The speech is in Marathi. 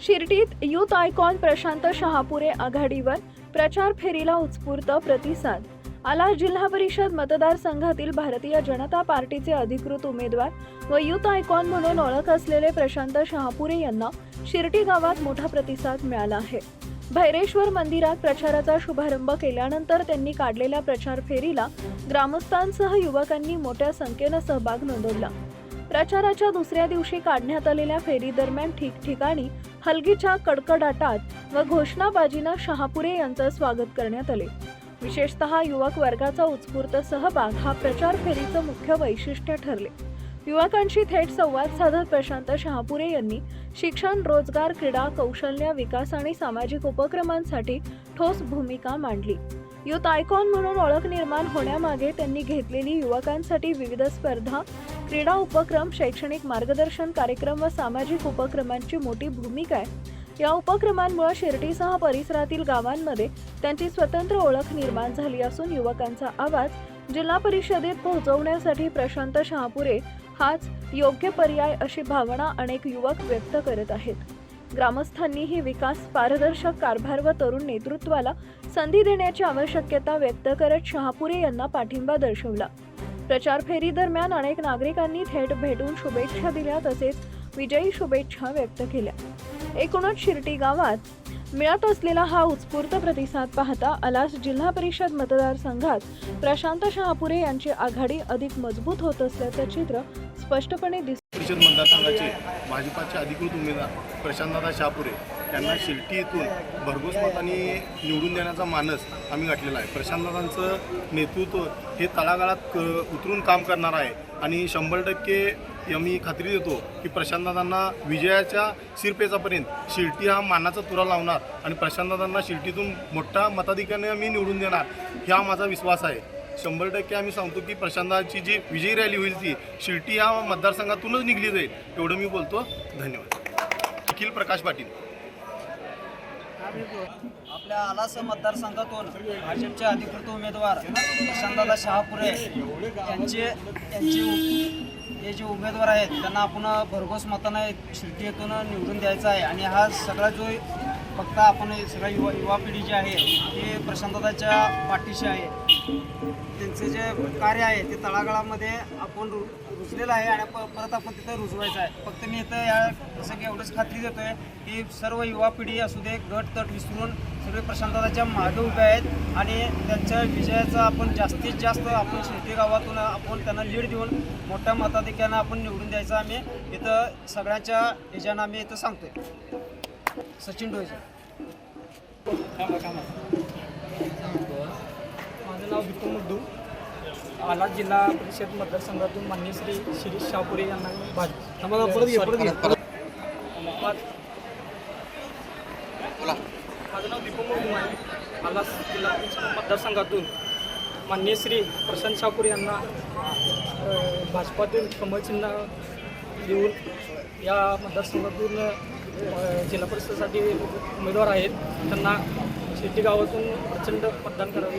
शिर्डीत युथ आयकॉन प्रशांत शहापुरे आघाडीवर प्रचार फेरीला उत्स्फूर्त प्रतिसाद आला। जिल्हा परिषद मतदारसंघातील भारतीय जनता पार्टीचे अधिकृत उमेदवार व युथ आयकॉन म्हणून ओळख असलेले प्रशांत शहापुरे यांना शिर्डी गावात मोठा प्रतिसाद मिळाला आहे। भैरेश्वर मंदिरात प्रचाराचा शुभारंभ केल्यानंतर त्यांनी काढलेल्या प्रचार फेरीला ग्रामस्थांसह युवकांनी मोठ्या संख्येने सहभाग नोंदवला। प्रचाराच्या दुसऱ्या दिवशी काढण्यात आलेल्या फेरी दरम्यान ठिकठिकाणी हलगीच्या कडकडाटात व घोषणाबाजीने शहापुरे यांचे स्वागत करण्यात आले। विशेषतः युवक वर्गाचा उत्स्फूर्त सहभाग हा प्रचार फेरीचे मुख्य वैशिष्ट्य ठरले। युवकांशी थेट संवाद साधत प्रशांत शहापुरे यांनी शिक्षण, रोजगार, क्रीडा, कौशल्य विकास आणि सामाजिक उपक्रमांसाठी ठोस भूमिका मांडली। युथ आयकॉन म्हणून ओळख निर्माण होण्यामागे त्यांनी घेतलेली युवकांसाठी विविध स्पर्धा, क्रीडा उपक्रम, शैक्षणिक मार्गदर्शन कार्यक्रम व सामाजिक उपक्रमांची मोठी भूमिका आहे। या उपक्रमांमुळे शिर्डीसह परिसरातील गावांमध्ये त्यांची स्वतंत्र ओळख निर्माण झाली असून युवकांचा आवाज जिल्हा परिषदेत पोहोचवण्यासाठी प्रशांत शहापुरे हाच योग्य पर्याय अशी भावना अनेक युवक व्यक्त करत आहेत। ग्रामस्थांनीही विकास, पारदर्शक कारभार व तरुण नेतृत्वाला संधी देण्याची आवश्यकता व्यक्त करत शहापुरे यांना पाठिंबा दर्शवला। प्रचार फेरी दरम्यान अनेक नागरिकांनी थेट भेटून शुभेच्छा दिल्या तसेच विजयी शुभेच्छा व्यक्त केल्या। एकूणच शिर्डी गावात मिळत असलेला हा उत्स्फूर्त प्रतिसाद पाहता आलास जिल्हा परिषद मतदारसंघात प्रशांत शहापुरे यांची आघाडी अधिक मजबूत होत असल्याचे चित्र स्पष्टपणे दिसते। परिषद मतदारसंघाचे भाजपाचे अधिकृत उमेदवार प्रशांतदादा शहापुरे यांना शिर्डी येथून भरघोस मतांनी निवडून देण्याचा मानस आम्ही गाठलेला आहे। प्रशांतदादांचं नेतृत्व हे तळागाळात उतरून काम करणार आहे आणि 100% आम्ही खात्री देतो की प्रशांतदादांना विजयाच्या शिरपेचापर्यंत शिर्डी हा मानाचा तुरा लावणार आणि प्रशांतदादांना शिर्डीतून मोठ्या मताधिक्याने आम्ही निवडून देणार हा माझा विश्वास आहे। 100% आम्ही सांगतो की प्रशांतदादांची जी विजयी रॅली होईल ती शिर्डी या मतदारसंघातूनच निघली जाईल एवढं मी बोलतो। धन्यवाद। निखिल प्रकाश पाटील। आपल्या आलास मतदारसंघातून भाजपचे अधिकृत उमेदवार प्रशांतदादा शहापुरे यांचे हे जे उमेदवार आहेत त्यांना आपण भरघोस मताने शिर्डी येथून निवडून द्यायचा आहे आणि हा सगळा जो फक्त आपण सगळा युवा पिढी जी आहे ते प्रशांतदादाच्या पाठीशी आहे। त्यांचे जे कार्य आहे ते तळागाळामध्ये आपण रुजलेलं आहे आणि परत आपण तिथं रुजवायचं आहे। फक्त मी इथं या प्रसंगी एवढंच खात्री देतोय की सर्व युवा पिढी असू दे गट तट विसरून सगळे प्रशांतदादाच्या मागे उभे आहेत आणि त्यांच्या विजयाचा आपण जास्तीत जास्त आपण शिर्डी गावातून आपण त्यांना लीड देऊन मोठ्या मताधिक्यानं आपण निवडून द्यायचं आम्ही इथं सगळ्यांच्या ह्याच्यानं आम्ही इथं सांगतोय। सचिन डोळे। माझं नाव विपुल मुद्दू, आलास जिल्हा परिषद मतदारसंघातून माननीय श्री शिरीष शहापुरे यांना भाजप। माझं नाव दीपक मुद्दू आहे। आलास जिल्हा परिषद मतदारसंघातून माननीय श्री प्रशांत शहापुरे यांना भाजपातून कमळ चिन्ह देऊन या मतदारसंघातून जिल्हा परिषदेसाठी उमेदवार आहेत। त्यांना शिर्डी गावातून प्रचंड मतदान करावे